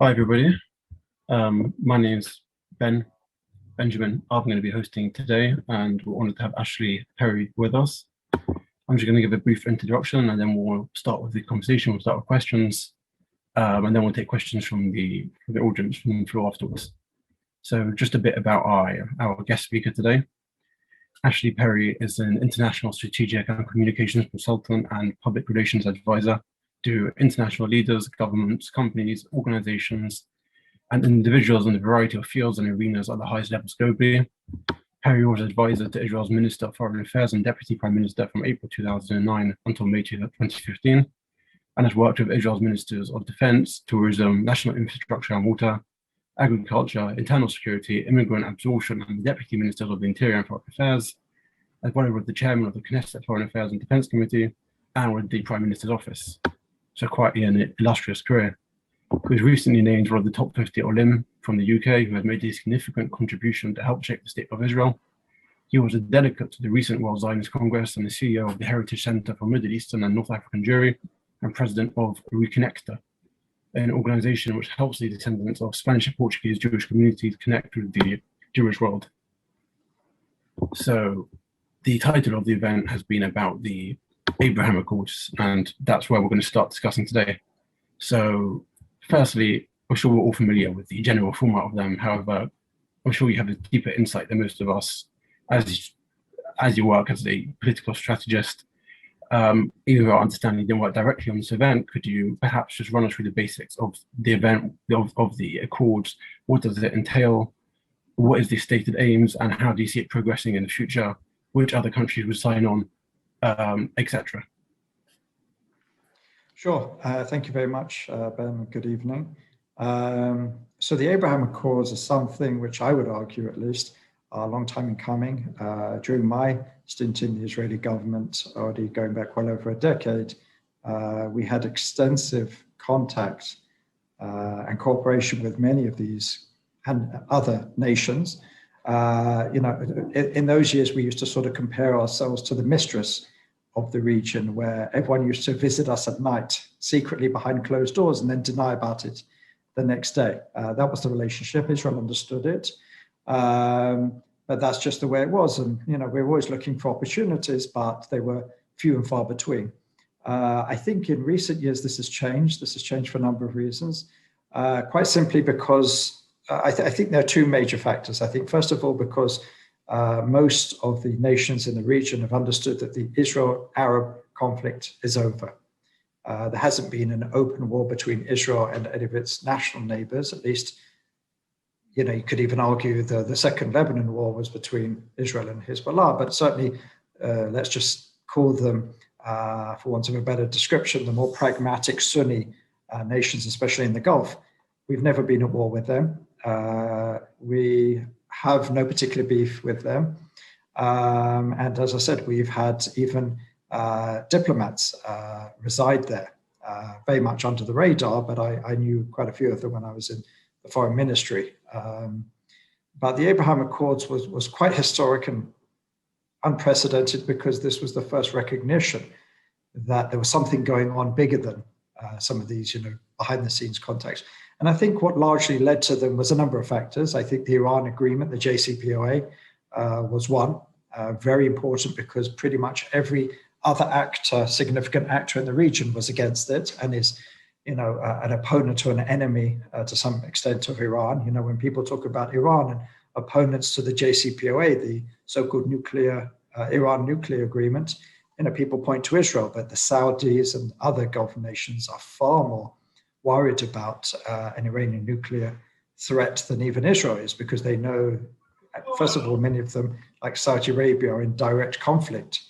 Hi, everybody. My name's Benjamin. I'm going to be hosting today, and we're honored to have Ashley Perry with us. I'm just going to give a brief introduction, and then we'll start with the conversation. We'll start with questions, and then we'll take questions from the audience from the floor afterwards. So just a bit about our guest speaker today. Ashley Perry is an international strategic and communications consultant and public relations advisor to international leaders, governments, companies, organizations, and individuals in a variety of fields and arenas at the highest levels globally. Perry was advisor to Israel's Minister of Foreign Affairs and Deputy Prime Minister from April 2009 until May 2015, and has worked with Israel's Ministers of Defense, Tourism, National Infrastructure and Water, Agriculture, Internal Security, Immigrant Absorption, and the Deputy Ministers of the Interior and Foreign Affairs, as well as with the Chairman of the Knesset Foreign Affairs and Defense Committee, and with the Prime Minister's Office. So quite an illustrious career. He was recently named one of the top 50 Olim from the UK who has made a significant contribution to help shape the state of Israel. He was a delegate to the recent World Zionist Congress and the CEO of the Heritage Center for Middle Eastern and North African Jewry, and president of Reconectar, an organization which helps the descendants of Spanish and Portuguese Jewish communities connect with the Jewish world. So the title of the event has been about the Abraham Accords, and that's where we're going to start discussing today. So firstly, I'm sure we're all familiar with the general format of them. However, I'm sure you have a deeper insight than most of us as you work as a political strategist. Even though I understand you didn't work directly on this event, could you perhaps just run us through the basics of the event, of the Accords? What does it entail? What is the stated aims, and how do you see it progressing in the future? Which other countries would sign on, etc.? Sure. Thank you very much, Ben. Good evening. So the Abraham Accords are something which I would argue, at least, are a long time in coming. During my stint in the Israeli government, already going back well over a decade, we had extensive contact and cooperation with many of these and other nations. In those years, we used to sort of compare ourselves to the mistress of the region, where everyone used to visit us at night, secretly behind closed doors, and then deny about it the next day. That was the relationship. Israel understood it, but that's just the way it was. And we were always looking for opportunities, but they were few and far between. I think in recent years this has changed. This has changed for a number of reasons. Quite simply because I think there are two major factors. I think first of all because most of the nations in the region have understood that the Israel-Arab conflict is over. There hasn't been an open war between Israel and any of its national neighbors. At least, you could even argue the second Lebanon war was between Israel and Hezbollah, but certainly let's just call them, for want of a better description, the more pragmatic Sunni nations, especially in the Gulf. We've never been at war with them. We have no particular beef with them. And as I said, we've had even diplomats reside there, very much under the radar, but I knew quite a few of them when I was in the foreign ministry. But the Abraham Accords was quite historic and unprecedented because this was the first recognition that there was something going on bigger than some of these, behind the scenes contacts. And I think what largely led to them was a number of factors. I think the Iran agreement, the JCPOA, was one, very important because pretty much every other actor, significant actor in the region was against it and is, an opponent or an enemy to some extent of Iran. When people talk about Iran and opponents to the JCPOA, the so-called Iran nuclear agreement, people point to Israel, but the Saudis and other Gulf nations are far more worried about an Iranian nuclear threat than even Israel is, because they know, first of all, many of them, like Saudi Arabia, are in direct conflict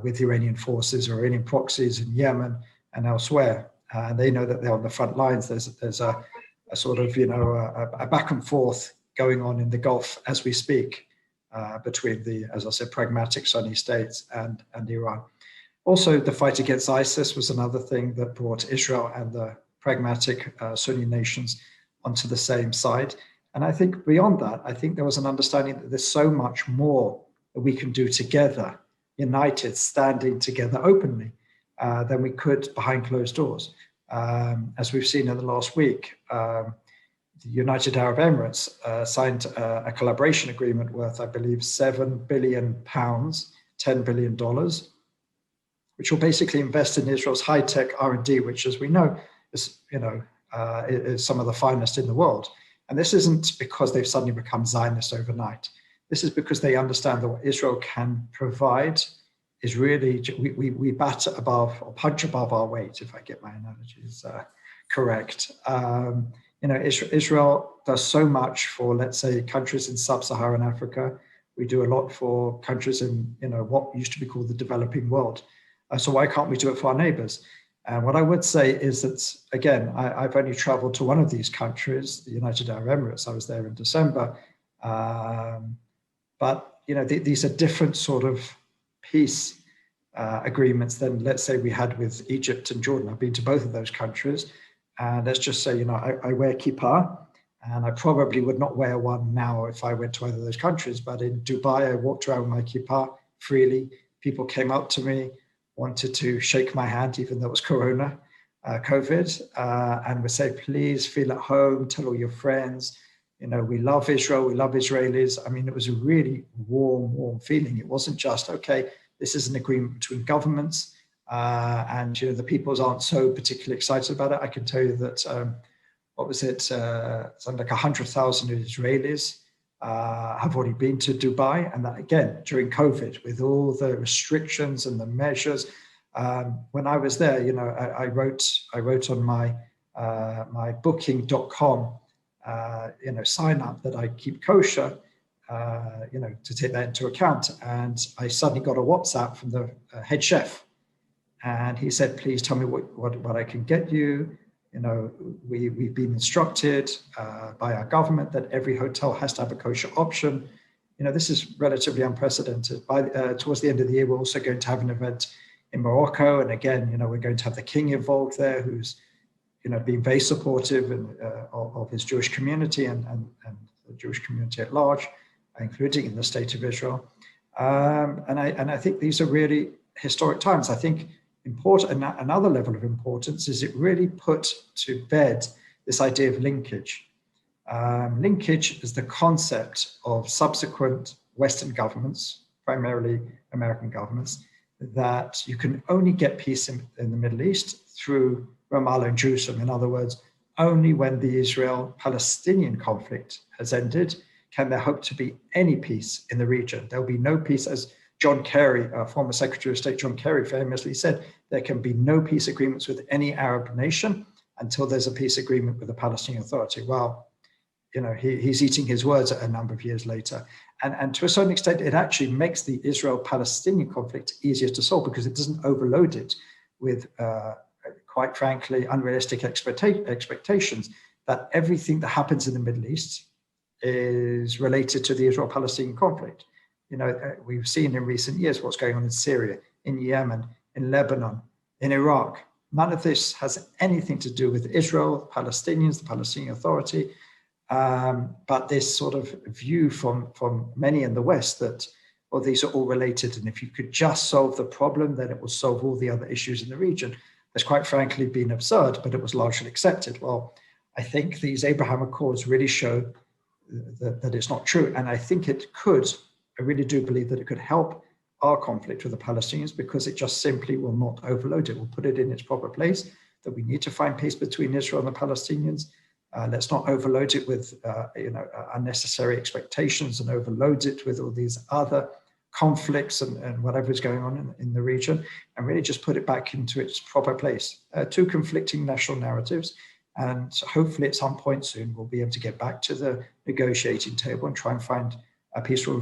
with Iranian forces or Iranian proxies in Yemen and elsewhere. And they know that they're on the front lines. There's a sort of, a back and forth going on in the Gulf as we speak between the, as I said, pragmatic Sunni states and Iran. Also, the fight against ISIS was another thing that brought Israel and the pragmatic Sunni nations onto the same side. And I think beyond that, I think there was an understanding that there's so much more that we can do together, united, standing together openly, than we could behind closed doors. As we've seen in the last week, the United Arab Emirates signed a collaboration agreement worth, I believe, £7 billion, $10 billion, which will basically invest in Israel's high-tech R&D, which, as we know, is, is some of the finest in the world. And this isn't because they've suddenly become Zionists overnight. This is because they understand that what Israel can provide is really, we bat above or punch above our weight, if I get my analogies correct. Israel does so much for, let's say, countries in sub-Saharan Africa. We do a lot for countries in, what used to be called the developing world. So why can't we do it for our neighbors? And what I would say is that, again, I've only traveled to one of these countries, the United Arab Emirates. I was there in December. But, these are different sort of peace agreements than, let's say, we had with Egypt and Jordan. I've been to both of those countries. And let's just say, I wear kippah, and I probably would not wear one now if I went to either of those countries. But in Dubai, I walked around with my kippah freely. People came up to me, wanted to shake my hand, even though it was COVID, and would say, please feel at home, tell all your friends, we love Israel, we love Israelis. I mean, it was a really warm feeling. It wasn't just, okay, this is an agreement between governments, and the peoples aren't so particularly excited about it. I can tell you that, something like 100,000 Israelis have already been to Dubai, and that again during COVID with all the restrictions and the measures. When I was there, I wrote on my my booking.com sign up that I keep kosher, to take that into account. And I suddenly got a WhatsApp from the head chef, and he said, please tell me what I can get you. We've been instructed by our government that every hotel has to have a kosher option. This is relatively unprecedented. Towards the end of the year, we're also going to have an event in Morocco. And again, we're going to have the king involved there, who's, being very supportive of his Jewish community and the Jewish community at large, including in the state of Israel. And I think these are really historic times. I think another level of importance is it really put to bed this idea of linkage. Linkage is the concept of subsequent Western governments, primarily American governments, that you can only get peace in the Middle East through Ramallah and Jerusalem. In other words, only when the Israel-Palestinian conflict has ended can there hope to be any peace in the region. There will be no peace, as John Kerry, former Secretary of State John Kerry famously said, there can be no peace agreements with any Arab nation until there's a peace agreement with the Palestinian Authority. Well, he's eating his words a number of years later. And to a certain extent, it actually makes the Israel-Palestinian conflict easier to solve because it doesn't overload it with, quite frankly, unrealistic expectations that everything that happens in the Middle East is related to the Israel-Palestinian conflict. We've seen in recent years what's going on in Syria, in Yemen, in Lebanon, in Iraq. None of this has anything to do with Israel, Palestinians, the Palestinian Authority, but this sort of view from many in the West that, well, these are all related, and if you could just solve the problem, then it will solve all the other issues in the region. Has quite frankly been absurd, but it was largely accepted. Well, I think these Abraham Accords really show that it's not true, and I think I really do believe that it could help our conflict with the Palestinians because it just simply will not overload it. We'll put it in its proper place, that we need to find peace between Israel and the Palestinians. Let's not overload it with unnecessary expectations and overload it with all these other conflicts and whatever is going on in the region, and really just put it back into its proper place. Two conflicting national narratives, and hopefully at some point soon we'll be able to get back to the negotiating table and try and find a peaceful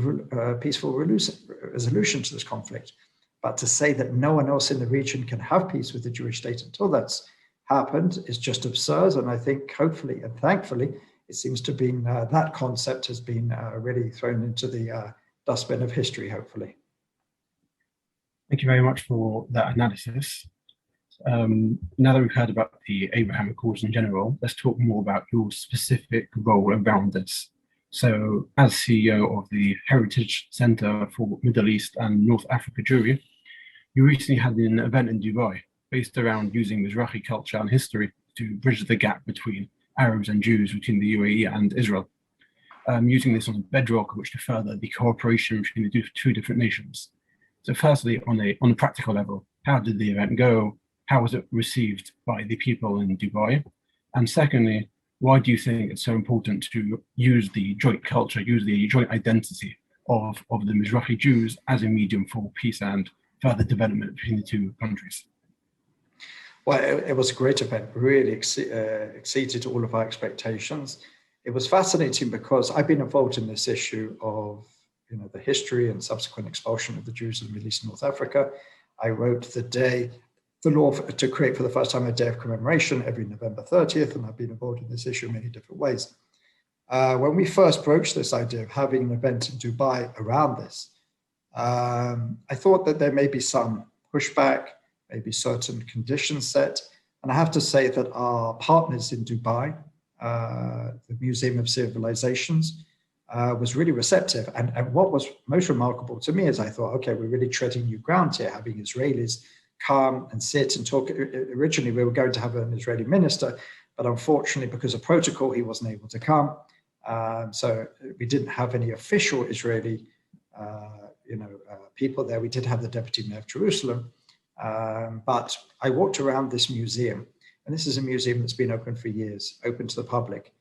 resolution to this conflict. But to say that no one else in the region can have peace with the Jewish state until that's happened is just absurd. And I think hopefully and thankfully it seems to have been that concept has been really thrown into the dustbin of history, hopefully. Thank you very much for that analysis. Now that we've heard about the Abraham Accords in general, let's talk more about your specific role around this. So, as CEO of the Heritage Center for Middle East and North Africa Jewry, you recently had an event in Dubai, based around using Mizrachi culture and history to bridge the gap between Arabs and Jews between the UAE and Israel, using this on a bedrock on which to further the cooperation between the two different nations. So firstly, on a practical level, how did the event go? How was it received by the people in Dubai? And secondly, why do you think it's so important to use the joint culture, use the joint identity of the Mizrachi Jews as a medium for peace and further development between the two countries? Well, it was a great event, really exceeded all of our expectations. It was fascinating because I've been involved in this issue of the history and subsequent expulsion of the Jews in the Middle East and North Africa. I wrote the law to create for the first time a day of commemoration every November 30th, and I've been involved in this issue in many different ways. When we first broached this idea of having an event in Dubai around this, I thought that there may be some pushback, maybe certain conditions set. And I have to say that our partners in Dubai, the Museum of Civilizations, was really receptive. And what was most remarkable to me is I thought, okay, we're really treading new ground here, having Israelis come and sit and talk. Originally, we were going to have an Israeli minister, but unfortunately, because of protocol, he wasn't able to come. So we didn't have any official Israeli people there. We did have the deputy mayor of Jerusalem. But I walked around this museum, and this is a museum that's been open for years, open to the public.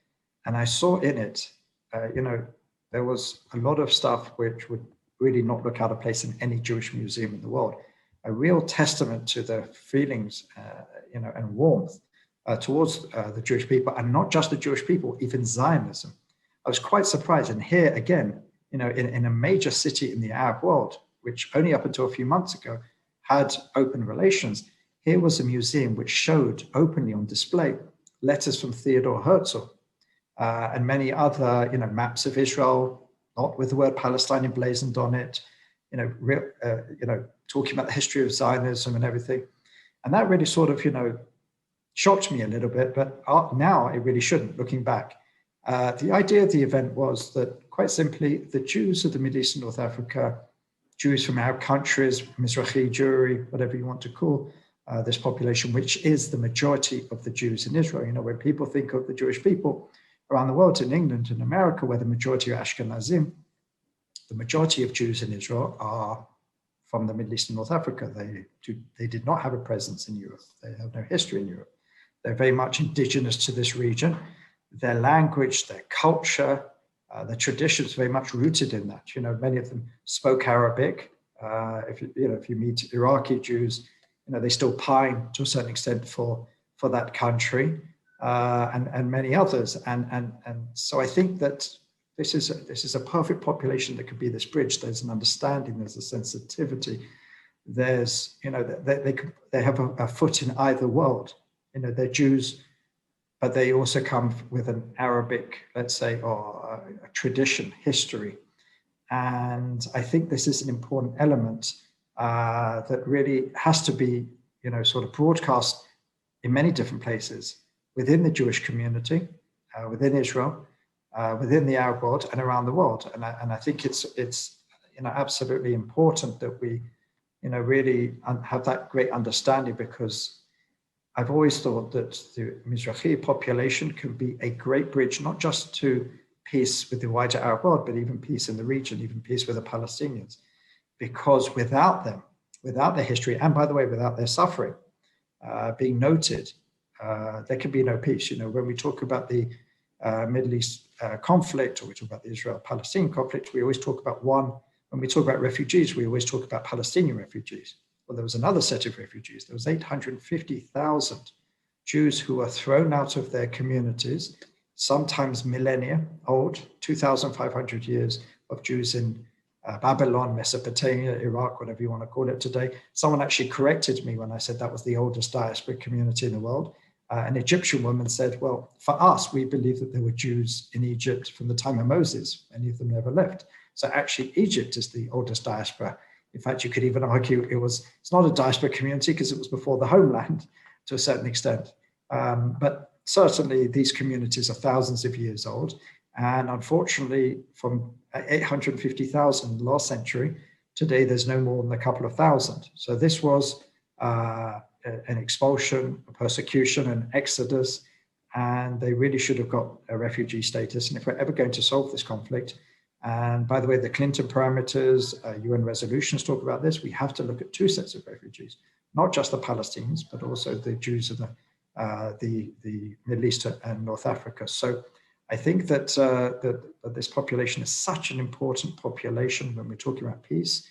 And I saw in it, there was a lot of stuff which would really not look out of place in any Jewish museum in the world. A real testament to the feelings, and warmth towards the Jewish people, and not just the Jewish people, even Zionism. I was quite surprised. And here again, in a major city in the Arab world, which only up until a few months ago had open relations, here was a museum which showed openly on display letters from Theodor Herzl and many other, maps of Israel, not with the word Palestine emblazoned on it, talking about the history of Zionism and everything. And that really sort of, shocked me a little bit, but now it really shouldn't, looking back. The idea of the event was that, quite simply, the Jews of the Middle East and North Africa, Jews from Arab countries, Mizrachi, Jewry, whatever you want to call this population, which is the majority of the Jews in Israel. When people think of the Jewish people around the world, in England and America, where the majority are Ashkenazim, the majority of Jews in Israel are from the Middle East and North Africa. They did not have a presence in Europe. They have no history in Europe. They're very much indigenous to this region. Their language, their culture, the traditions very much rooted in that. Many of them spoke Arabic. If you meet Iraqi Jews, they still pine to a certain extent for that country, and many others. And so I think that this is a perfect population that could be this bridge. There's an understanding, there's a sensitivity. There's they have a foot in either world. They're Jews, but they also come with an Arabic, let's say, or a tradition, history. And I think this is an important element that really has to be, sort of broadcast in many different places within the Jewish community, within Israel, within the Arab world, and around the world. And I think it's absolutely important that we, really have that great understanding, because I've always thought that the Mizrachi population can be a great bridge, not just to peace with the wider Arab world, but even peace in the region, even peace with the Palestinians. Because without them, without their history, and by the way, without their suffering being noted, there can be no peace. When we talk about the Middle East conflict, or we talk about the Israel-Palestinian conflict, we always talk about when we talk about refugees, we always talk about Palestinian refugees. Well, there was another set of refugees. There was 850,000 Jews who were thrown out of their communities, sometimes millennia old, 2,500 years of Jews in Babylon, Mesopotamia, Iraq, whatever you want to call it today. Someone actually corrected me when I said that was the oldest diasporic community in the world. An Egyptian woman said, well, for us, we believe that there were Jews in Egypt from the time of Moses. Many of them never left. So actually, Egypt is the oldest diaspora. In fact, you could even argue it's not a diaspora community because it was before the homeland to a certain extent. But certainly these communities are thousands of years old. And unfortunately, from 850,000 last century, today there's no more than a couple of thousand. So this was, an expulsion, a persecution, an exodus, and they really should have got a refugee status. And if we're ever going to solve this conflict, and by the way, the Clinton parameters, UN resolutions talk about this, we have to look at two sets of refugees, not just the Palestinians, but also the Jews of the Middle East and North Africa. So I think that, that this population is such an important population when we're talking about peace,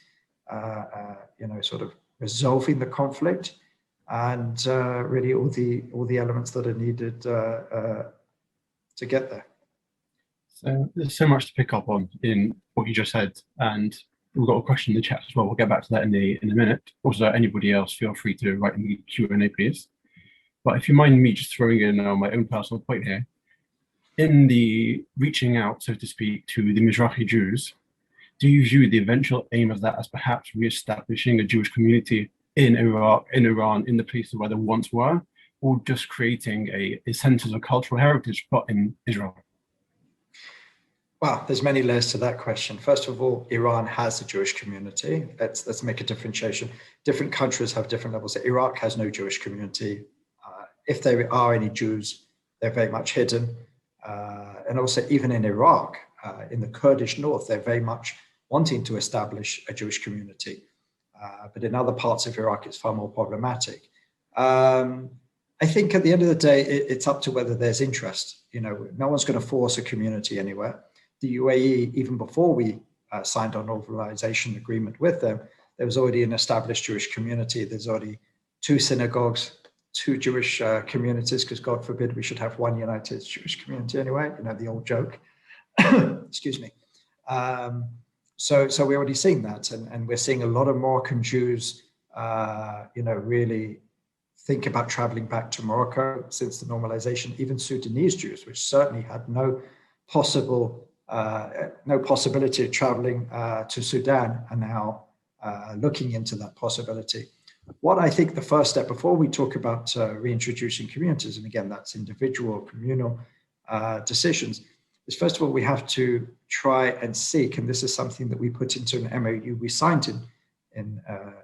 sort of resolving the conflict, and really all the elements that are needed to get there. So there's so much to pick up on in what you just said, and we've got a question in the chat as well. We'll get back to that in a minute. Also, anybody else, feel free to write in the Q&A, please. But if you mind me just throwing in my own personal point here, in the reaching out, so to speak, to the Mizrachi Jews, do you view the eventual aim of that as perhaps re-establishing a Jewish community in Iraq, in Iran, in the places where there once were, or just creating a centers of cultural heritage, but in Israel? Well, there's many layers to that question. First of all, Iran has a Jewish community. Let's make a differentiation. Different countries have different levels. Iraq has no Jewish community. If there are any Jews, they're very much hidden. And also, even in Iraq, in the Kurdish north, they're very much wanting to establish a Jewish community. But in other parts of Iraq, it's far more problematic. I think at the end of the day, it's up to whether there's interest. No one's going to force a community anywhere. The UAE, even before we signed our normalization agreement with them, there was already an established Jewish community. There's already 2 synagogues, 2 Jewish communities, because God forbid we should have one united Jewish community anyway, the old joke. Excuse me. So we're already seeing that, and we're seeing a lot of Moroccan Jews, really think about traveling back to Morocco since the normalization. Even Sudanese Jews, which certainly had no possibility of traveling to Sudan, are now looking into that possibility. What I think the first step before we talk about reintroducing communities, and again, that's individual, communal decisions, is first of all, we have to try and seek, and this is something that we put into an MOU we signed in the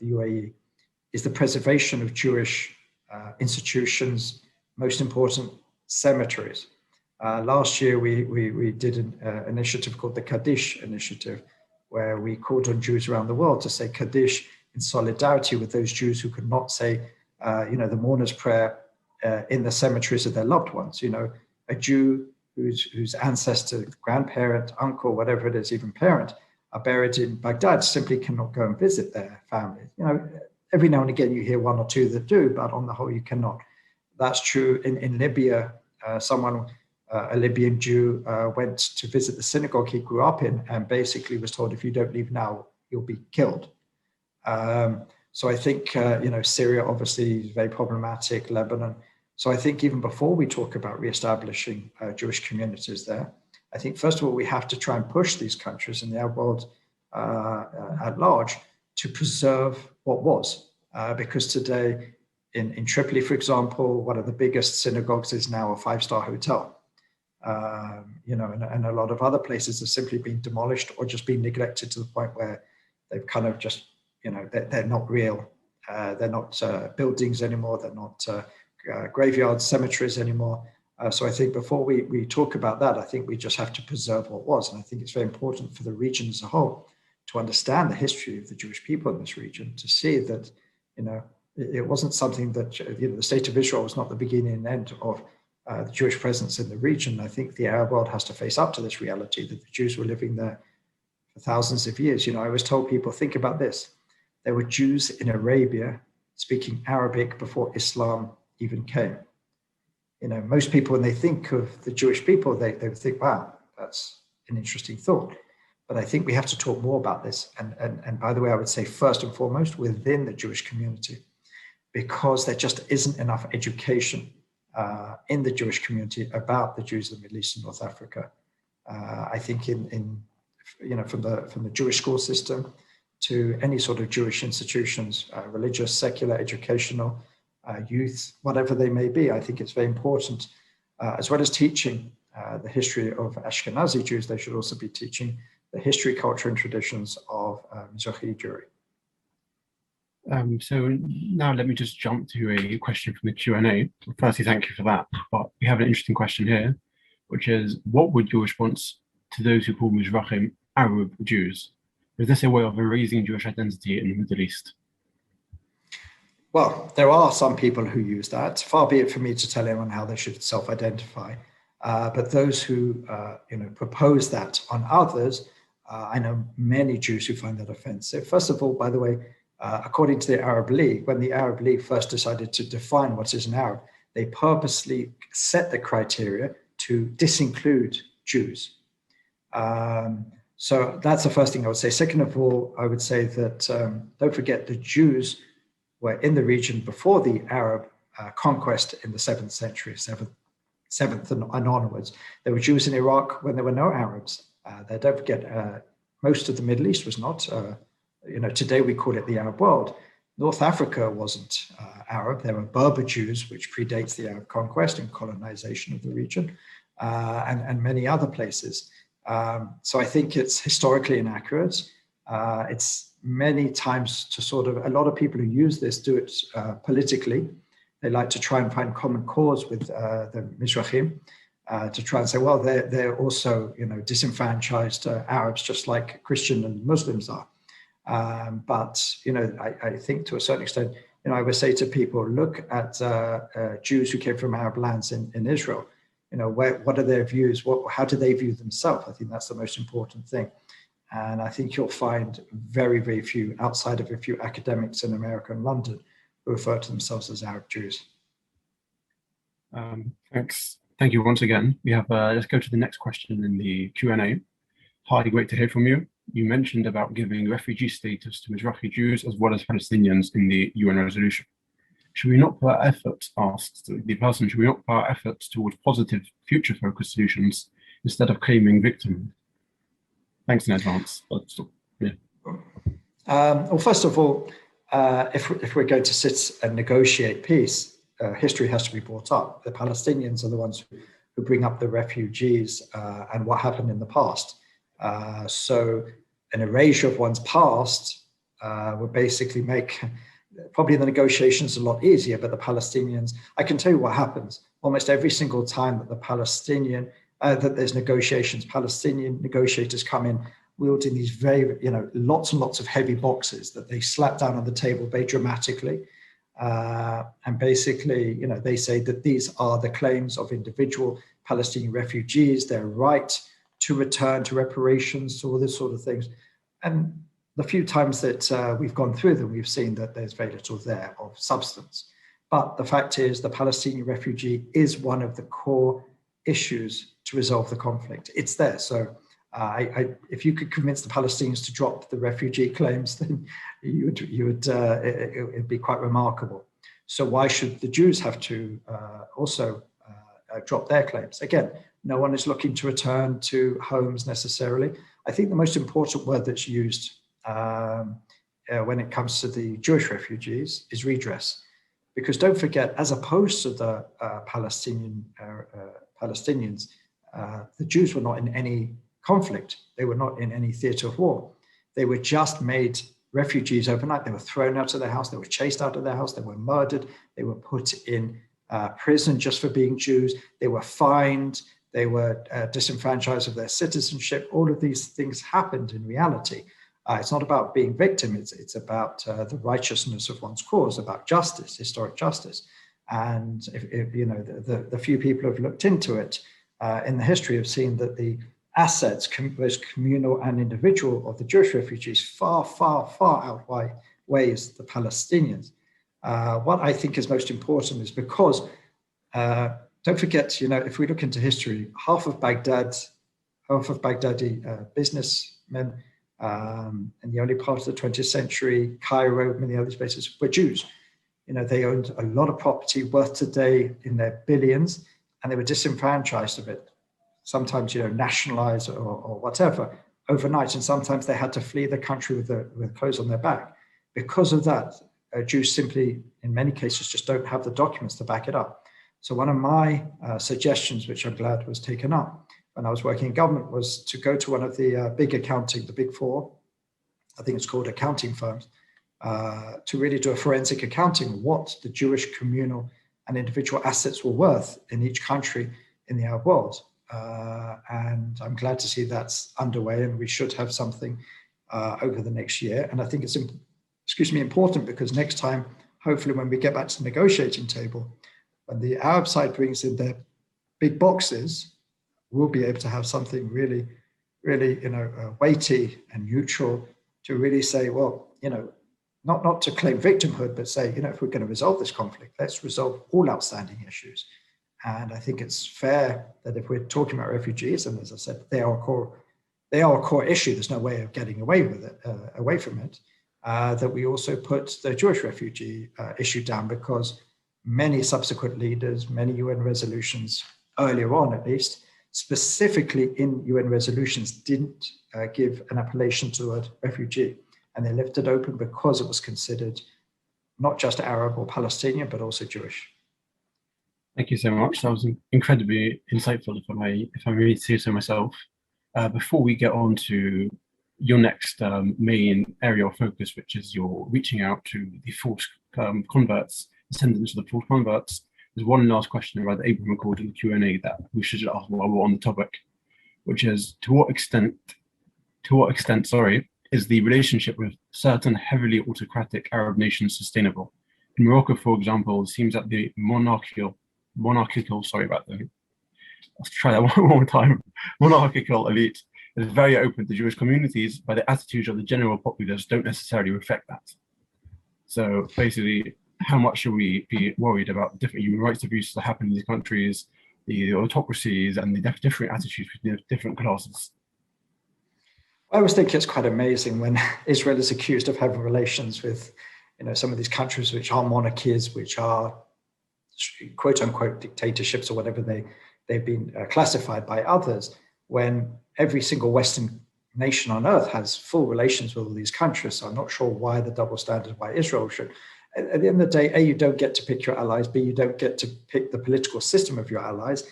UAE, is the preservation of Jewish institutions, most important, cemeteries. Last year, we did an initiative called the Kaddish Initiative, where we called on Jews around the world to say Kaddish in solidarity with those Jews who could not say, the mourner's prayer in the cemeteries of their loved ones. A Jew whose ancestor, grandparent, uncle, whatever it is, even parent, are buried in Baghdad simply cannot go and visit their family. Every now and again you hear 1 or 2 that do, but on the whole you cannot. That's true in Libya. A Libyan Jew went to visit the synagogue he grew up in and basically was told, if you don't leave now, you'll be killed. So I think, Syria obviously is very problematic, Lebanon. So I think even before we talk about reestablishing Jewish communities there, I think first of all, we have to try and push these countries in the Arab world at large to preserve what was. Because today in Tripoli, for example, one of the biggest synagogues is now a 5-star hotel. And a lot of other places have simply been demolished or just been neglected to the point where they've kind of just, they're not real. They're not buildings anymore. They're not graveyards, cemeteries anymore. So I think before we talk about that, I think we just have to preserve what was. And I think it's very important for the region as a whole to understand the history of the Jewish people in this region, to see that, it wasn't something that, the state of Israel was not the beginning and end of the Jewish presence in the region. I think the Arab world has to face up to this reality that the Jews were living there for thousands of years. I always told people, think about this. There were Jews in Arabia speaking Arabic before Islam even came. Most people, when they think of the Jewish people, they would think, wow, that's an interesting thought. But I think we have to talk more about this. And by the way, I would say first and foremost within the Jewish community, because there just isn't enough education in the Jewish community about the Jews of the Middle East and North Africa. I think from the Jewish school system to any sort of Jewish institutions, religious, secular, educational, youth, whatever they may be, I think it's very important, as well as teaching the history of Ashkenazi Jews, they should also be teaching the history, culture, and traditions of Mizrachi Jewry. So now let me just jump to a question from the Q&A. Firstly, thank you for that. But we have an interesting question here, which is, what would your response to those who call Mizrachi Arab Jews? Is this a way of erasing Jewish identity in the Middle East? Well, there are some people who use that. Far be it for me to tell anyone how they should self-identify. But those who propose that on others, I know many Jews who find that offensive. First of all, by the way, according to the Arab League, when the Arab League first decided to define what is an Arab, they purposely set the criteria to disinclude Jews. So that's the first thing I would say. Second of all, I would say that don't forget the Jews were in the region before the Arab conquest in the 7th century, 7th and onwards. There were Jews in Iraq when there were no Arabs. Don't forget, most of the Middle East was not, today we call it the Arab world. North Africa wasn't Arab. There were Berber Jews, which predates the Arab conquest and colonization of the region, and many other places. So I think it's historically inaccurate. It's many times to a lot of people who use this do it politically. They like to try and find common cause with the Mizrachim to try and say, well, they're also, disenfranchised Arabs, just like Christian and Muslims are. But I think to a certain extent, I would say to people, look at Jews who came from Arab lands in Israel. What are their views? How do they view themselves? I think that's the most important thing. And I think you'll find very, very few, outside of a few academics in America and London, who refer to themselves as Arab Jews. Thanks. Thank you once again. We have, let's go to the next question in the Q&A. Hi, great to hear from you. You mentioned about giving refugee status to Mizrachi Jews as well as Palestinians in the UN resolution. Should we not put our efforts, asked the person, should we not put our efforts towards positive future-focused solutions instead of claiming victim? Thanks in advance. Yeah. Well, first of all, if we're going to sit and negotiate peace, history has to be brought up. The Palestinians are the ones who bring up the refugees and what happened in the past. So an erasure of one's past would basically make probably the negotiations a lot easier. But the Palestinians, I can tell you what happens almost every single time that that there's negotiations. Palestinian negotiators come in wielding these very, lots and lots of heavy boxes that they slap down on the table very dramatically. And basically, they say that these are the claims of individual Palestinian refugees, their right to return, to reparations, to all this sort of things. And the few times that we've gone through them, we've seen that there's very little there of substance. But the fact is, the Palestinian refugee is one of the core issues to resolve the conflict. It's there. So if you could convince the Palestinians to drop the refugee claims, then it'd be quite remarkable. So why should the Jews have to also drop their claims? Again, no one is looking to return to homes necessarily. I think the most important word that's used when it comes to the Jewish refugees is redress. Because don't forget, as opposed to the Palestinians, the Jews were not in any conflict. They were not in any theater of war. They were just made refugees overnight. They were thrown out of their house. They were chased out of their house. They were murdered. They were put in prison just for being Jews. They were fined. They were disenfranchised of their citizenship. All of these things happened in reality. It's not about being victim. It's about the righteousness of one's cause, about justice, historic justice. And if the few people who have looked into it in the history have seen that the assets, both communal and individual, of the Jewish refugees far, far, far outweighs the Palestinians. What I think is most important is because, don't forget, if we look into history, half of Baghdadi businessmen in the early part of the 20th century, Cairo, many other places, were Jews. They owned a lot of property worth today in their billions, and they were disenfranchised of it. Sometimes, nationalized or whatever overnight, and sometimes they had to flee the country with clothes on their back. Because of that, Jews simply, in many cases, just don't have the documents to back it up. So one of my suggestions, which I'm glad was taken up when I was working in government, was to go to one of the big accounting, the big four, I think it's called accounting firms, to really do a forensic accounting of what the Jewish communal and individual assets were worth in each country in the Arab world. And I'm glad to see that's underway, and we should have something over the next year. And I think it's, important, because next time, hopefully when we get back to the negotiating table, when the Arab side brings in their big boxes, we'll be able to have something really, really, weighty and neutral to really say, well, not to claim victimhood, but say, if we're going to resolve this conflict, let's resolve all outstanding issues. And I think it's fair that if we're talking about refugees, and as I said, they are a core issue, there's no way of getting away from it, that we also put the Jewish refugee issue down, because many subsequent leaders, many UN resolutions earlier on at least, specifically in UN resolutions, didn't give an appellation to the word refugee. And they left it open because it was considered not just Arab or Palestinian, but also Jewish. Thank you so much. That was incredibly insightful, if I may say so myself. Before we get on to your next main area of focus, which is your reaching out to the forced converts, descendants of the forced converts, there's one last question about the Abraham Accord in the Q&A that we should ask while we're on the topic, which is to what extent, is the relationship with certain heavily autocratic Arab nations sustainable? In Morocco, for example, it seems that the monarchical elite is very open to Jewish communities, but the attitudes of the general populace don't necessarily reflect that. So basically, how much should we be worried about the different human rights abuses that happen in these countries, the autocracies, and the different attitudes between the different classes? I always think it's quite amazing when Israel is accused of having relations with, some of these countries which are monarchies, which are quote unquote dictatorships or whatever they've been classified by others, when every single Western nation on earth has full relations with all these countries. So I'm not sure why the double standard, why Israel should. At the end of the day, A, you don't get to pick your allies. B, you don't get to pick the political system of your allies.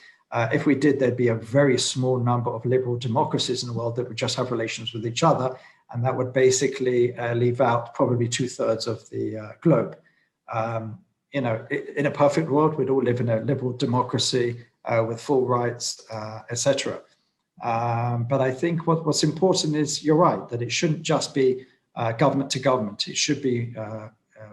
If we did, there'd be a very small number of liberal democracies in the world that would just have relations with each other. And that would basically leave out probably 2/3 of the globe. In a perfect world, we'd all live in a liberal democracy with full rights, etc. But I think what's important is, you're right, that it shouldn't just be government to government. It should be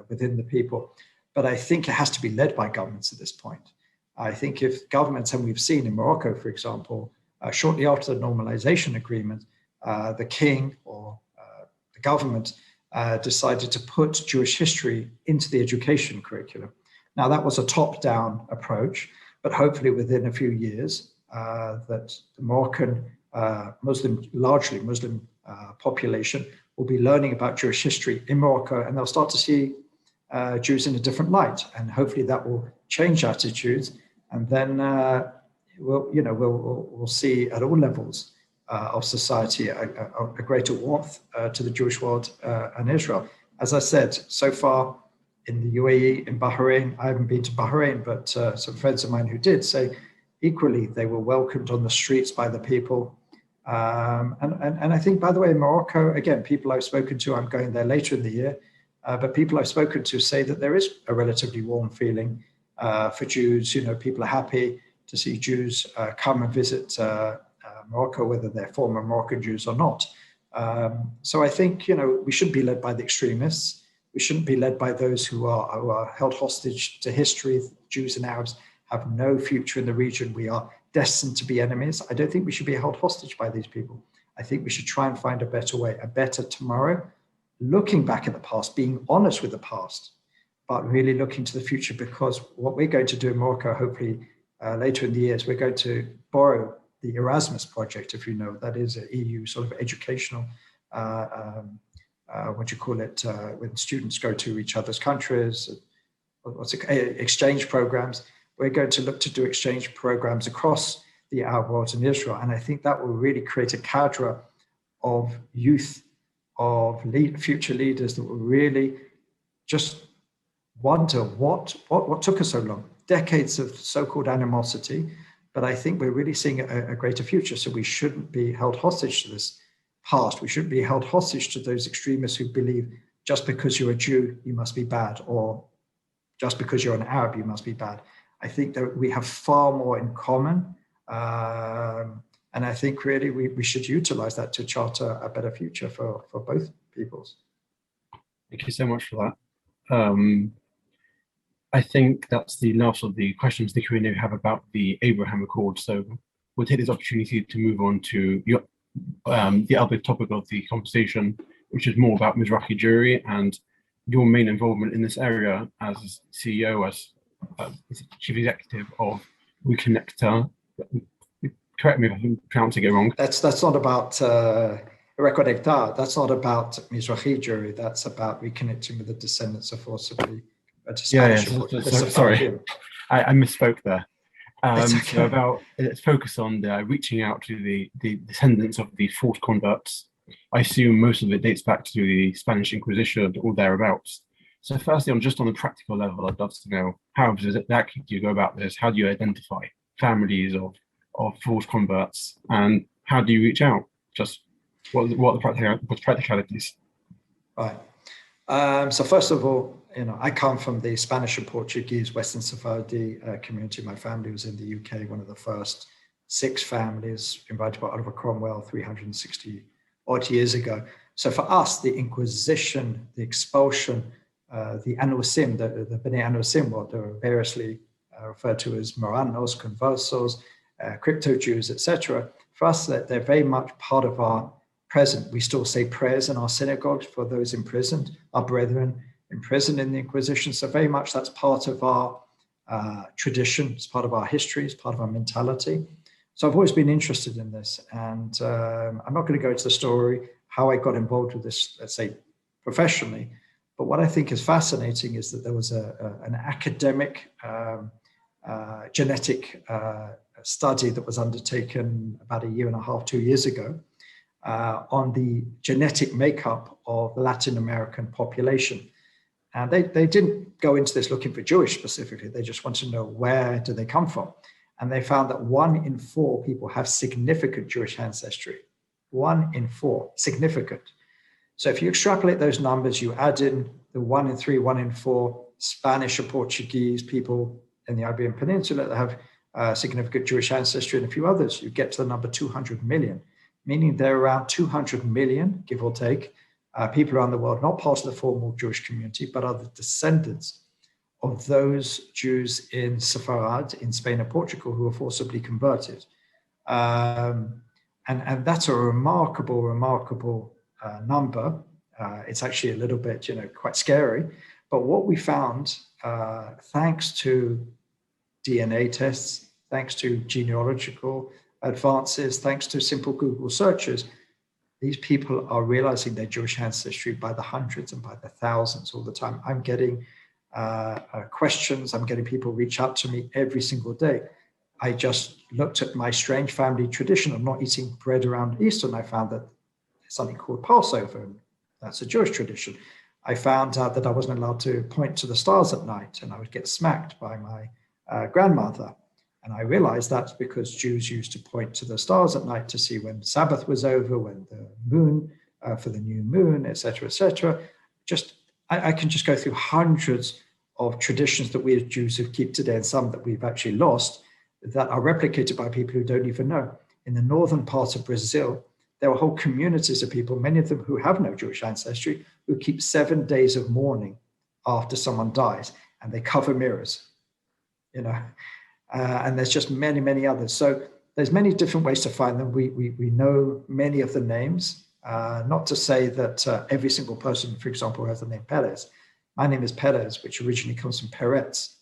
within the people. But I think it has to be led by governments at this point. I think if governments, and we've seen in Morocco, for example, shortly after the normalization agreement, the king or the government decided to put Jewish history into the education curriculum. Now, that was a top-down approach, but hopefully within a few years, that the Moroccan largely Muslim population will be learning about Jewish history in Morocco, and they'll start to see Jews in a different light, and hopefully that will change attitudes, and then we'll see at all levels of society a greater warmth to the Jewish world and Israel. As I said, so far in the UAE, in Bahrain, I haven't been to Bahrain, but some friends of mine who did say equally they were welcomed on the streets by the people. And I think, by the way, in Morocco, again, people I've spoken to, I'm going there later in the year, but people I've spoken to say that there is a relatively warm feeling for Jews. People are happy to see Jews come and visit Morocco, whether they're former Moroccan Jews or not. So I think, we shouldn't be led by the extremists. We shouldn't be led by those who are held hostage to history. Jews and Arabs have no future in the region. We are destined to be enemies. I don't think we should be held hostage by these people. I think we should try and find a better way, a better tomorrow, looking back at the past, being honest with the past, but really looking to the future, because what we're going to do in Morocco, hopefully later in the year, is we're going to borrow the Erasmus project, if you know, that is an EU sort of educational, when students go to each other's countries, exchange programs. We're going to look to do exchange programs across the Arab world and Israel. And I think that will really create a cadre of youth, of future leaders that will really just wonder what took us so long. Decades of so-called animosity, but I think we're really seeing a greater future. So we shouldn't be held hostage to this past. We shouldn't be held hostage to those extremists who believe just because you're a Jew, you must be bad, or just because you're an Arab, you must be bad. I think that we have far more in common. And I think really we should utilize that to charter a better future for both peoples. Thank you so much for that. I think that's the last of the questions the Q&A have about the Abraham Accord. So we'll take this opportunity to move on to the other topic of the conversation, which is more about Mizrachi Jewry and your main involvement in this area as CEO, as chief executive of Reconectar. Correct me if I'm pronouncing it wrong. That's not about Reconectar. That's not about Mizrachi Jewry. That's about reconnecting with the descendants of forcibly. Sorry, I misspoke there. Okay. So let's focus on reaching out to the descendants of the forced converts. I assume most of it dates back to the Spanish Inquisition or thereabouts. So firstly, on the practical level, I'd love to know, how do you go about this? How do you identify families of forced converts, and how do you reach out? Just what the practicalities? Right. So first of all, I come from the Spanish and Portuguese Western Sephardi community. My family was in the UK, one of the first 6 families invited by Oliver Cromwell 360 odd years ago. So for us, the Inquisition, the expulsion, the Anusim, the Bnei Anusim, what they're variously referred to as Moranos, Conversos, crypto-Jews, etc. For us, they're very much part of our present. We still say prayers in our synagogues for those imprisoned, our brethren imprisoned in the Inquisition. So very much that's part of our tradition, it's part of our history, it's part of our mentality. So I've always been interested in this, and I'm not going to go into the story how I got involved with this, let's say, professionally. But what I think is fascinating is that there was an academic genetic study that was undertaken about 1.5 years, 2 years ago on the genetic makeup of the Latin American population. And they didn't go into this looking for Jewish specifically. They just wanted to know, where do they come from? And they found that 1 in 4 people have significant Jewish ancestry. 1 in 4, significant. So if you extrapolate those numbers, you add in the 1 in 3, 1 in 4 Spanish or Portuguese people in the Iberian Peninsula that have significant Jewish ancestry, and a few others, you get to the number 200 million, meaning there are around 200 million, give or take, people around the world, not part of the formal Jewish community, but are the descendants of those Jews in Sepharad, in Spain and Portugal, who were forcibly converted. And that's a remarkable number. It's actually a little bit, quite scary. But what we found, thanks to DNA tests, thanks to genealogical advances, thanks to simple Google searches, these people are realizing their Jewish ancestry by the hundreds and by the thousands all the time. I'm getting questions. I'm getting people reach out to me every single day. I just looked at my strange family tradition of not eating bread around Easter, and I found that there's something called Passover, and that's a Jewish tradition. I found out that I wasn't allowed to point to the stars at night, and I would get smacked by my grandmother. And I realized that's because Jews used to point to the stars at night to see when Sabbath was over, when the moon, for the new moon, etc., etc. I can just go through hundreds of traditions that we as Jews have kept today, and some that we've actually lost, that are replicated by people who don't even know. In the northern part of Brazil, there are whole communities of people, many of them who have no Jewish ancestry, who keep 7 days of mourning after someone dies, and they cover mirrors, and there's just many, many others. So there's many different ways to find them. We know many of the names, not to say that every single person, for example, has the name Perez. My name is Perez, which originally comes from Peretz,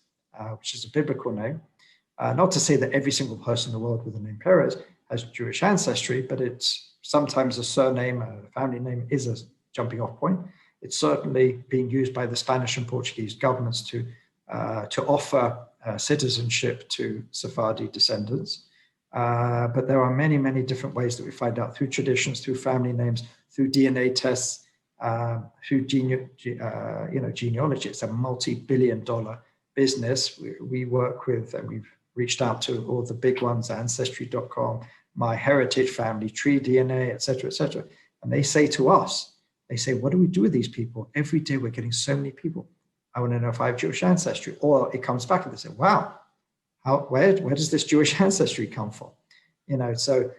which is a biblical name. Not to say that every single person in the world with the name Perez has Jewish ancestry, but it's sometimes a surname, a family name is a jumping off point. It's certainly being used by the Spanish and Portuguese governments to offer citizenship to Sephardi descendants. But there are many, many different ways that we find out, through traditions, through family names, through DNA tests, through genealogy. It's a multi-billion-dollar business. We work with, and we've reached out to all the big ones, Ancestry.com, My Heritage, Family Tree DNA, etc., etc. And they say to us, They say, what do we do with these people? Every day we're getting so many people. I want to know if I have Jewish ancestry. Or it comes back and they say, wow, where does this Jewish ancestry come from? So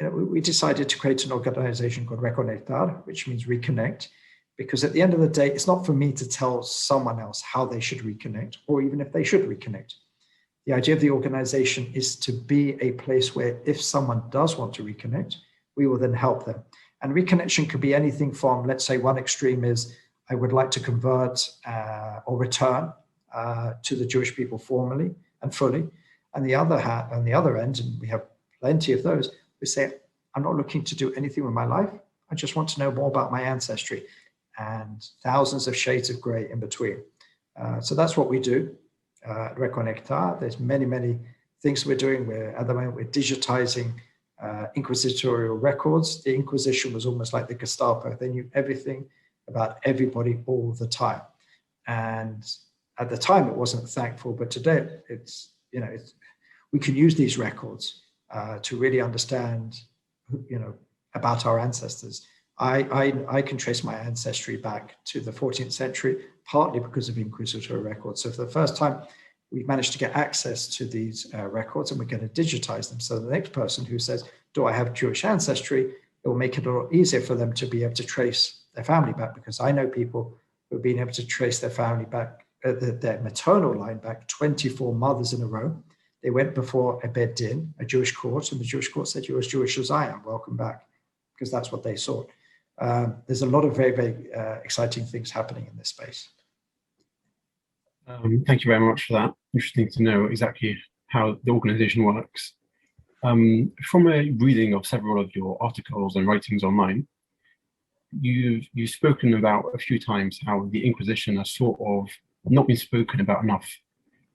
we decided to create an organization called Reconectar, which means reconnect, because at the end of the day, it's not for me to tell someone else how they should reconnect, or even if they should reconnect. The idea of the organization is to be a place where if someone does want to reconnect, we will then help them. And reconnection could be anything from, let's say one extreme is, I would like to convert or return to the Jewish people formally and fully. On the other end, and we have plenty of those, we say, I'm not looking to do anything with my life. I just want to know more about my ancestry, and thousands of shades of gray in between. So that's what we do at Reconectar. There's many, many things we're doing. At the moment, we're digitizing inquisitorial records. The Inquisition was almost like the Gestapo. They knew everything about everybody all the time. And at the time, it wasn't thankful, but today we can use these records to really understand, about our ancestors. I can trace my ancestry back to the 14th century, partly because of inquisitorial records. So for the first time, we've managed to get access to these records, and we're going to digitize them. So the next person who says, do I have Jewish ancestry? It will make it a lot easier for them to be able to trace their family back, because I know people who have been able to trace their family back, their maternal line back 24 mothers in a row. They went before a Beit Din, a Jewish court, and the Jewish court said, you're as Jewish as I am, welcome back, because that's what they sought. There's a lot of very, very exciting things happening in this space. Thank you very much for that. Interesting to know exactly how the organization works. From a reading of several of your articles and writings online, you've spoken about a few times how the Inquisition has sort of not been spoken about enough.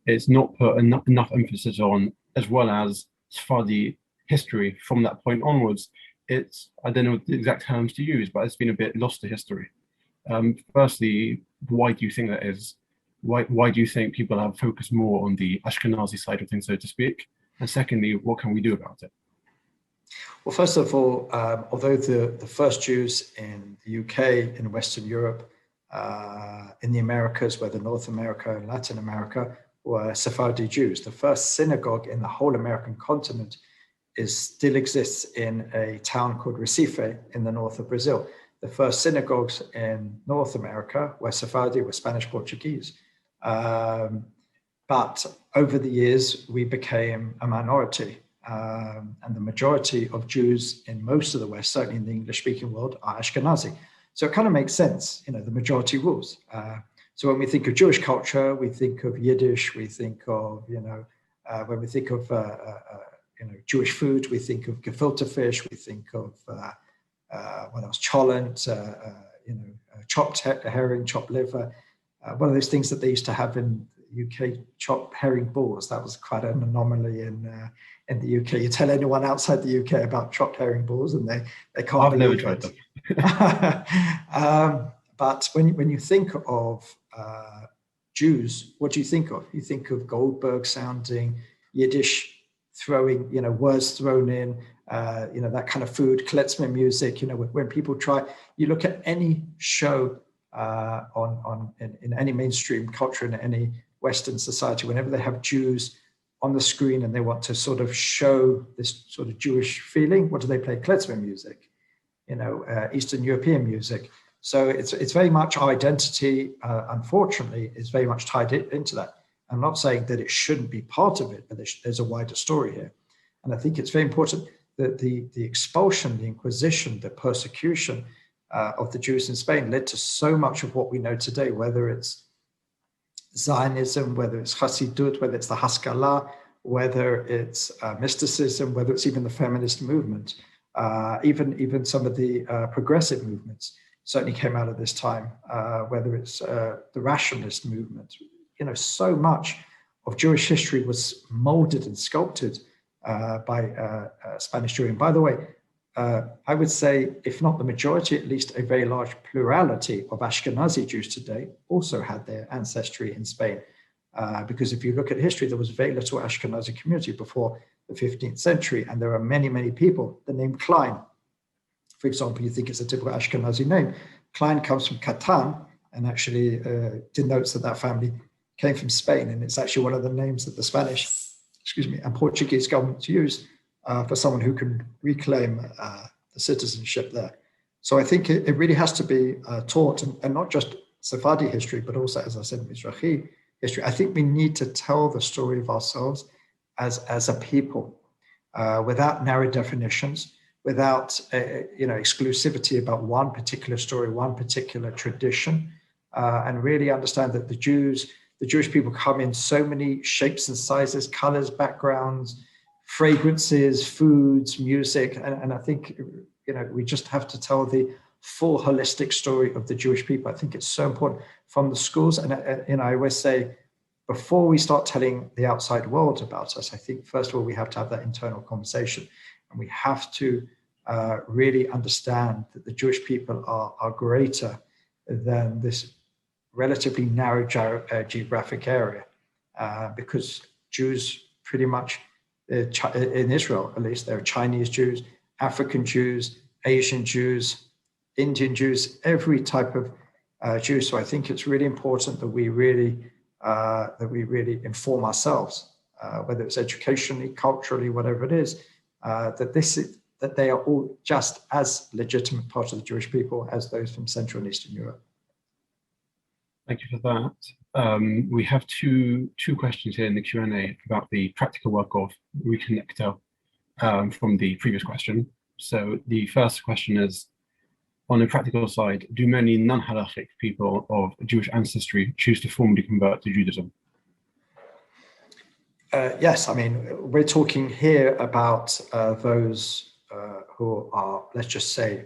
It's not put enough emphasis on, as well as Sephardi history from that point onwards. It's, I don't know the exact terms to use, but it's been a bit lost to history. Firstly, why do you think that is? Why do you think people have focused more on the Ashkenazi side of things, so to speak? And secondly, what can we do about it? Well, first of all, although the first Jews in the UK, in Western Europe, in the Americas, whether North America and Latin America, were Sephardi Jews, the first synagogue in the whole American continent still exists in a town called Recife in the north of Brazil. The first synagogues in North America were Sephardi, were Spanish Portuguese. But over the years, we became a minority. And the majority of Jews in most of the West, certainly in the English-speaking world, are Ashkenazi. So it kind of makes sense, the majority rules. So when we think of Jewish culture, we think of Yiddish, we think of, when we think of, Jewish food, we think of gefilte fish, we think of, what else, cholent, chopped herring, chopped liver. One of those things that they used to have in the UK, chopped herring balls. That was quite an anomaly in the UK. You tell anyone outside the UK about chopped herring balls and they can't I've never believe tried them. But when you think of Jews, what do you think of? You think of Goldberg sounding, Yiddish throwing, words thrown in, that kind of food, klezmer music, when people you look at any show in any mainstream culture, in any Western society, whenever they have Jews on the screen and they want to sort of show this sort of Jewish feeling, what do they play? Klezmer music, Eastern European music. So it's very much our identity, unfortunately, is very much tied into that. I'm not saying that it shouldn't be part of it, but there's a wider story here. And I think it's very important that the expulsion, the Inquisition, the persecution of the Jews in Spain led to so much of what we know today, whether it's Zionism, whether it's Hasidut, whether it's the Haskalah, whether it's mysticism, whether it's even the feminist movement, even some of the progressive movements certainly came out of this time, whether it's the rationalist movement. So much of Jewish history was molded and sculpted by Spanish Jewry. And by the way, I would say, if not the majority, at least a very large plurality of Ashkenazi Jews today also had their ancestry in Spain. Because if you look at history, there was very little Ashkenazi community before the 15th century. And there are many, many people. The name Klein, for example, you think it's a typical Ashkenazi name, Klein comes from Catan, and actually denotes that family came from Spain, and it's actually one of the names that the Spanish, and Portuguese governments use for someone who can reclaim the citizenship there. So I think it really has to be taught, and not just Sephardi history, but also, as I said, Mizrachi history. I think we need to tell the story of ourselves as a people without narrow definitions, without exclusivity about one particular story, one particular tradition, and really understand that the Jewish people come in so many shapes and sizes, colors, backgrounds, fragrances, foods, music, and I think we just have to tell the full holistic story of the Jewish people. I think it's so important from the schools, and I always say, before we start telling the outside world about us, I think first of all we have to have that internal conversation, and we have to really understand that the Jewish people are greater than this relatively narrow geographic area, because Jews pretty much, in Israel at least, there are Chinese Jews, African Jews, Asian Jews, Indian Jews, every type of Jew. So I think it's really important that we really inform ourselves, whether it's educationally, culturally, whatever it is, that they are all just as legitimate part of the Jewish people as those from Central and Eastern Europe. Thank you for that. We have two questions here in the Q&A about the practical work of Reconectar from the previous question. So the first question is, on the practical side, do many non-halachic people of Jewish ancestry choose to formally convert to Judaism? Yes, I mean, we're talking here about those who are, let's just say,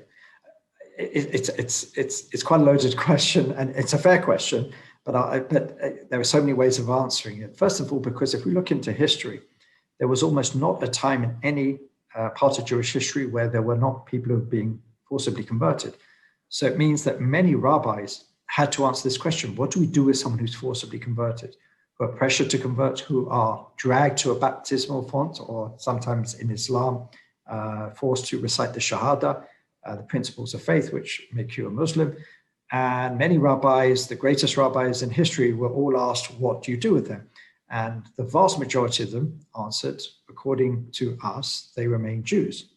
it's quite a loaded question, and it's a fair question, but there are so many ways of answering it. First of all, because if we look into history, there was almost not a time in any part of Jewish history where there were not people who were being forcibly converted. So it means that many rabbis had to answer this question: what do we do with someone who's forcibly converted, who are pressured to convert, who are dragged to a baptismal font, or sometimes in Islam, forced to recite the Shahada, the principles of faith, which make you a Muslim. And many rabbis, the greatest rabbis in history, were all asked, what do you do with them? And the vast majority of them answered, according to us, they remain Jews,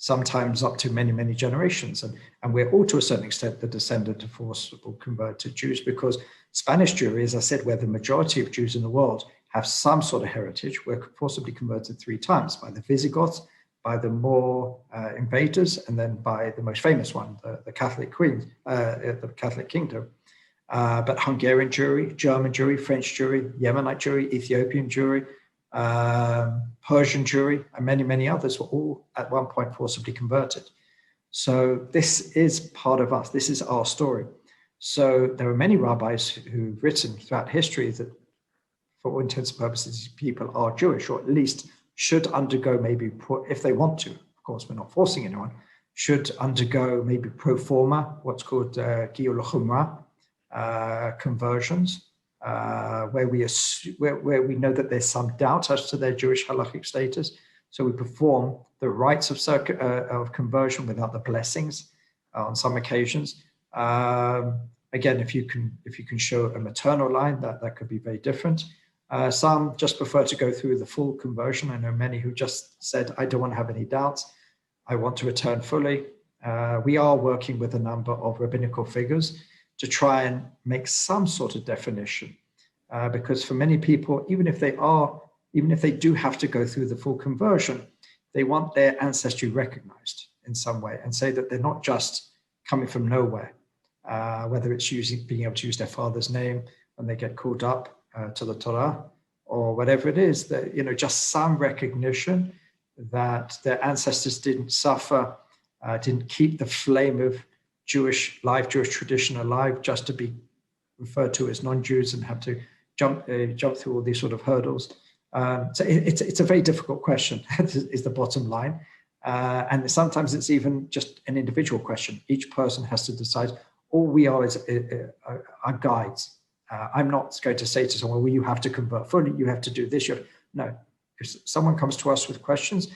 sometimes up to many, many generations. And we're all, to a certain extent, the descendant of forcible converted Jews, because Spanish Jewry, as I said, where the majority of Jews in the world have some sort of heritage, were forcibly converted 3 times, by the Visigoths, by the Moor invaders, and then by the most famous one, the Catholic Queen, the Catholic Kingdom. But Hungarian Jewry, German Jewry, French Jewry, Yemenite Jewry, Ethiopian Jewry, Persian Jewry, and many, many others were all at one point forcibly converted. So this is part of us. This is our story. So there are many rabbis who've written throughout history that, for all intents and purposes, people are Jewish, or at least should undergo, maybe, if they want to, of course, we're not forcing anyone, should undergo maybe pro forma, what's called Giyul Chumrah, conversions, where we know that there's some doubt as to their Jewish halachic status. So we perform the rites of conversion without the blessings on some occasions. Again, if you can show a maternal line, that could be very different. Some just prefer to go through the full conversion. I know many who just said, I don't want to have any doubts. I want to return fully. We are working with a number of rabbinical figures to try and make some sort of definition. Because for many people, even if they do have to go through the full conversion, they want their ancestry recognized in some way and say that they're not just coming from nowhere, whether it's being able to use their father's name when they get called up to the Torah, or whatever it is, that, just some recognition that their ancestors didn't suffer, didn't keep the flame of Jewish tradition alive just to be referred to as non-Jews and have to jump through all these sort of hurdles. So it's a very difficult question, is the bottom line. And sometimes it's even just an individual question. Each person has to decide. All we are are guides. I'm not going to say to someone, well, you have to convert fully, you have to do this. No, if someone comes to us with questions,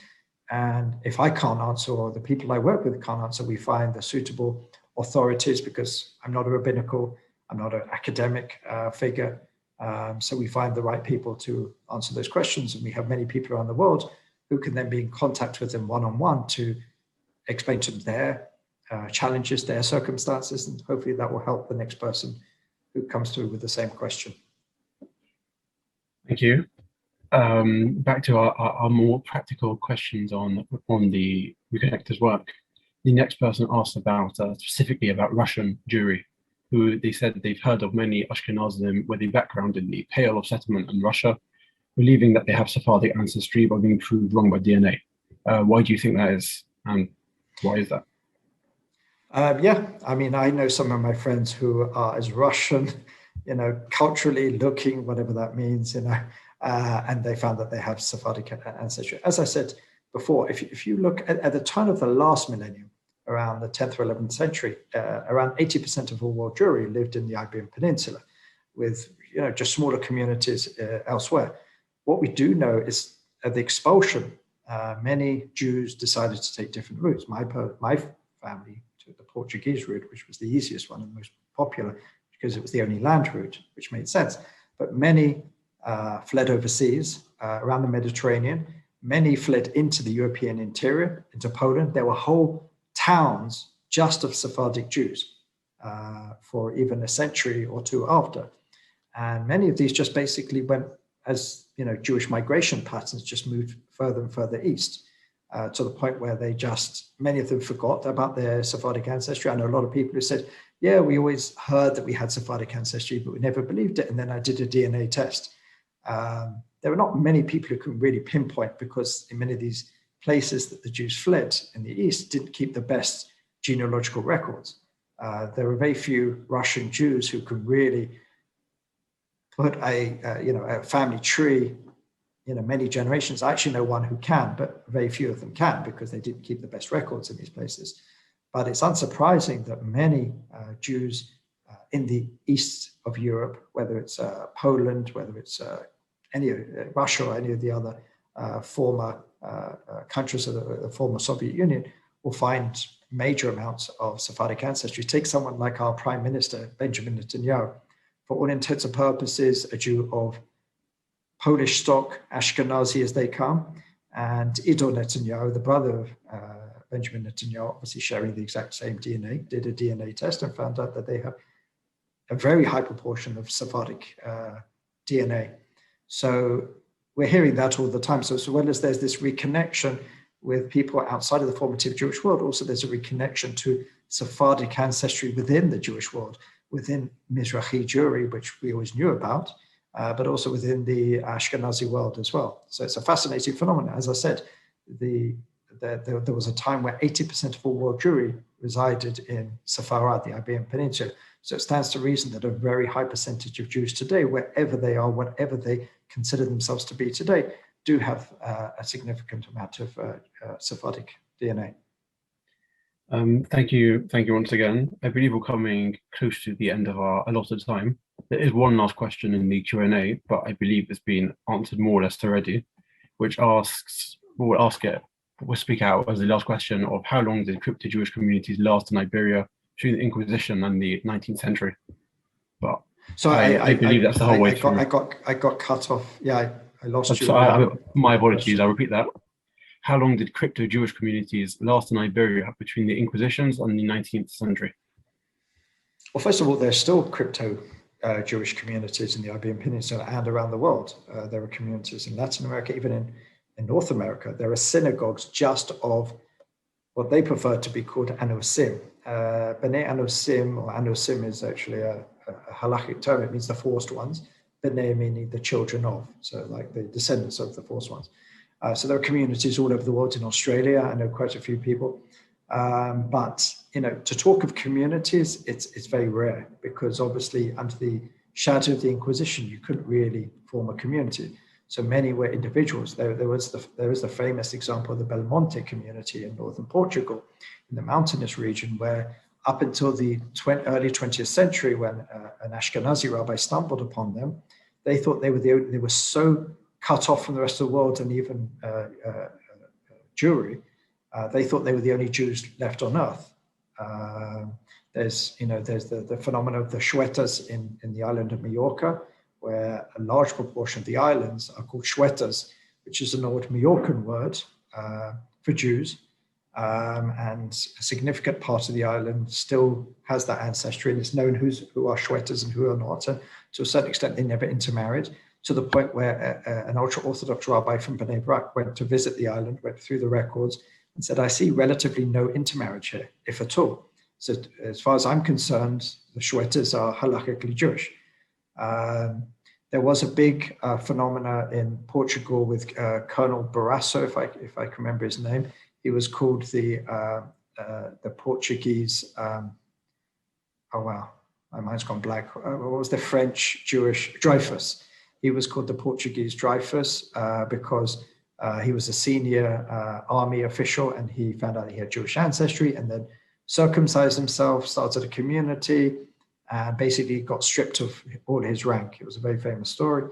and if I can't answer, or the people I work with can't answer, we find the suitable authorities, because I'm not a rabbinical, I'm not an academic figure. So we find the right people to answer those questions. And we have many people around the world who can then be in contact with them one-on-one to explain to them their challenges, their circumstances, and hopefully that will help the next person who comes through with the same question. Thank you. Back to our more practical questions on the Reconectar's work. The next person asked about specifically about Russian Jewry, who they said they've heard of many Ashkenazism with a background in the Pale of Settlement in Russia, believing that they have Sephardic ancestry but being proved wrong by DNA. Why do you think that is, and why is that? Yeah, I mean, I know some of my friends who are as Russian, culturally looking, whatever that means, and they found that they have Sephardic ancestry. As I said before, if you look at the turn of the last millennium, around the 10th or 11th century, around 80% of all world Jewry lived in the Iberian Peninsula, with just smaller communities elsewhere. What we do know is at the expulsion, many Jews decided to take different routes. My family took the Portuguese route, which was the easiest one and most popular because it was the only land route, which made sense. But many fled overseas around the Mediterranean. Many fled into the European interior, into Poland. There were whole towns just of Sephardic Jews for even a century or two after. And many of these just basically went as, Jewish migration patterns just moved further and further east to the point where many of them forgot about their Sephardic ancestry. I know a lot of people who said, yeah, we always heard that we had Sephardic ancestry, but we never believed it. And then I did a DNA test. There are not many people who can really pinpoint, because in many of these places that the Jews fled in the East didn't keep the best genealogical records. There are very few Russian Jews who can really put a family tree, many generations. I actually know one who can, but very few of them can, because they didn't keep the best records in these places. But it's unsurprising that many Jews in the east of Europe, whether it's Poland, whether it's Russia or any of the other former countries of the former Soviet Union, will find major amounts of Sephardic ancestry. Take someone like our Prime Minister, Benjamin Netanyahu, for all intents and purposes, a Jew of Polish stock, Ashkenazi as they come, and Ido Netanyahu, the brother of Benjamin Netanyahu, obviously sharing the exact same DNA, did a DNA test and found out that they have a very high proportion of Sephardic DNA. So we're hearing that all the time. So as well as there's this reconnection with people outside of the formative Jewish world, also there's a reconnection to Sephardic ancestry within the Jewish world, within Mizrachi Jewry, which we always knew about, but also within the Ashkenazi world as well. So it's a fascinating phenomenon. As I said, there was a time where 80% of all world Jewry resided in Sepharad, the Iberian Peninsula. So it stands to reason that a very high percentage of Jews today, wherever they are, whatever they consider themselves to be today, do have a significant amount of Sephardic DNA. Thank you once again. I believe we're coming close to the end of our allotted time. There is one last question in the Q&A, but I believe it's been answered more or less already, which asks, we'll speak out as the last question of how long did crypto-Jewish communities last in Iberia through the Inquisition and the 19th century? But so I believe that's the whole way through. I got cut off. Yeah, I lost you. My apologies, I'll repeat that. How long did crypto-Jewish communities last in Iberia between the Inquisitions and the 19th century? Well, first of all, there's still crypto-Jewish communities in the Iberian Peninsula and around the world. There are communities in Latin America, even in North America. There are synagogues just of what they prefer to be called anosim. B'nai anosim, or anosim is actually a halachic term. It means the forced ones. B'nai meaning the children of, so like the descendants of the forced ones. So there are communities all over the world. In Australia, I know quite a few people. But to talk of communities, it's very rare, because obviously under the shadow of the Inquisition, you couldn't really form a community. So many were individuals. There is the famous example of the Belmonte community in northern Portugal, in the mountainous region, where up until the early 20th century, when an Ashkenazi rabbi stumbled upon them, they thought they were so cut off from the rest of the world, and even Jewry, they thought they were the only Jews left on earth. There's the phenomenon of the Shwetas in the island of Majorca, where a large proportion of the islands are called Shwetas, which is an old Majorcan word for Jews. And a significant part of the island still has that ancestry, and it's known who are Shwetas and who are not. And to a certain extent, they never intermarried, to the point where an ultra-Orthodox rabbi from Bnei Brak went to visit the island, went through the records, and said, I see relatively no intermarriage here, if at all. So as far as I'm concerned, the Shwetas are halakhically Jewish. There was a big phenomena in Portugal with Colonel Barrasso, if I can remember his name. He was called the Portuguese, oh wow, my mind's gone blank. What was the French Jewish Dreyfus? He was called the Portuguese Dreyfus because he was a senior army official, and he found out he had Jewish ancestry and then circumcised himself, started a community, and basically got stripped of all his rank. It was a very famous story.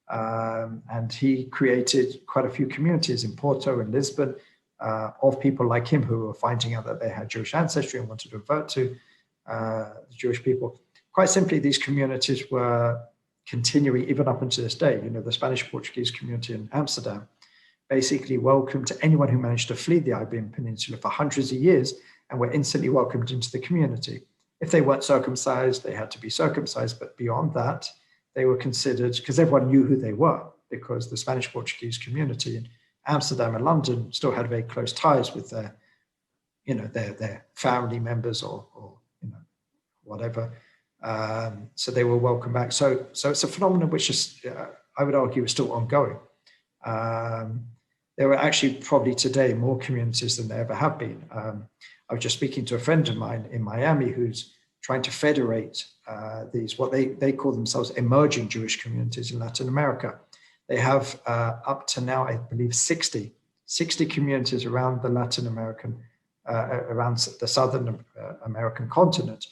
And he created quite a few communities in Porto and Lisbon, of people like him who were finding out that they had Jewish ancestry and wanted to revert to the Jewish people. Quite simply, these communities were continuing even up until this day. The Spanish-Portuguese community in Amsterdam basically welcomed anyone who managed to flee the Iberian Peninsula for hundreds of years and were instantly welcomed into the community. If they weren't circumcised, they had to be circumcised, but beyond that, they were considered, because everyone knew who they were, because the Spanish-Portuguese community in Amsterdam and London still had very close ties with their family members or whatever. So they were welcome back. So it's a phenomenon which is, I would argue, is still ongoing. There are actually probably today more communities than there ever have been. I was just speaking to a friend of mine in Miami who's trying to federate these, what they call themselves emerging Jewish communities in Latin America. They have up to now, I believe, 60 communities around the Latin American, around the Southern American continent,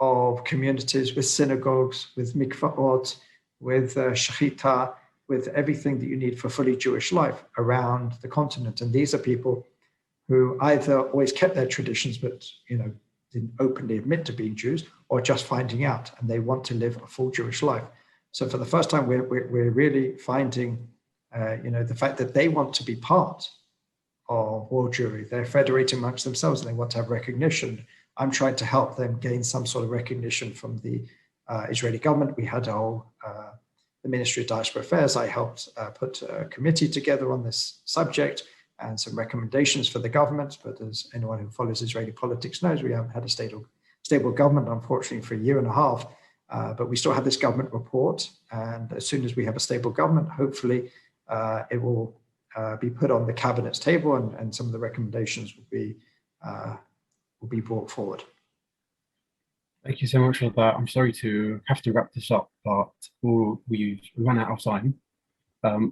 of communities with synagogues, with mikvaot, with shechita, with everything that you need for fully Jewish life around the continent. And these are people who either always kept their traditions, but didn't openly admit to being Jews, or just finding out, and they want to live a full Jewish life. So for the first time, we're really finding, the fact that they want to be part of world Jewry. They're federating amongst themselves, and they want to have recognition. I'm trying to help them gain some sort of recognition from the Israeli government. We had the Ministry of Diaspora Affairs. I helped put a committee together on this subject and some recommendations for the government. But as anyone who follows Israeli politics knows, we haven't had a stable government, unfortunately, for a year and a half. But we still have this government report. And as soon as we have a stable government, hopefully it will be put on the cabinet's table, and some of the recommendations will be brought forward. Thank you so much for that. I'm sorry to have to wrap this up, but we've run out of time.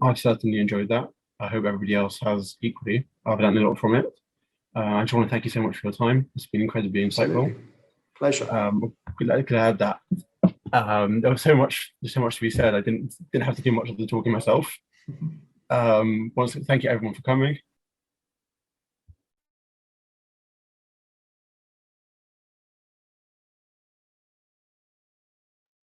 I've certainly enjoyed that. I hope everybody else has equally. I've learned a lot from it. I just want to thank you so much for your time. It's been incredibly insightful. Absolutely. Pleasure. Could I add that there was so much to be said. I didn't have to do much of the talking myself. Once again, thank you everyone for coming.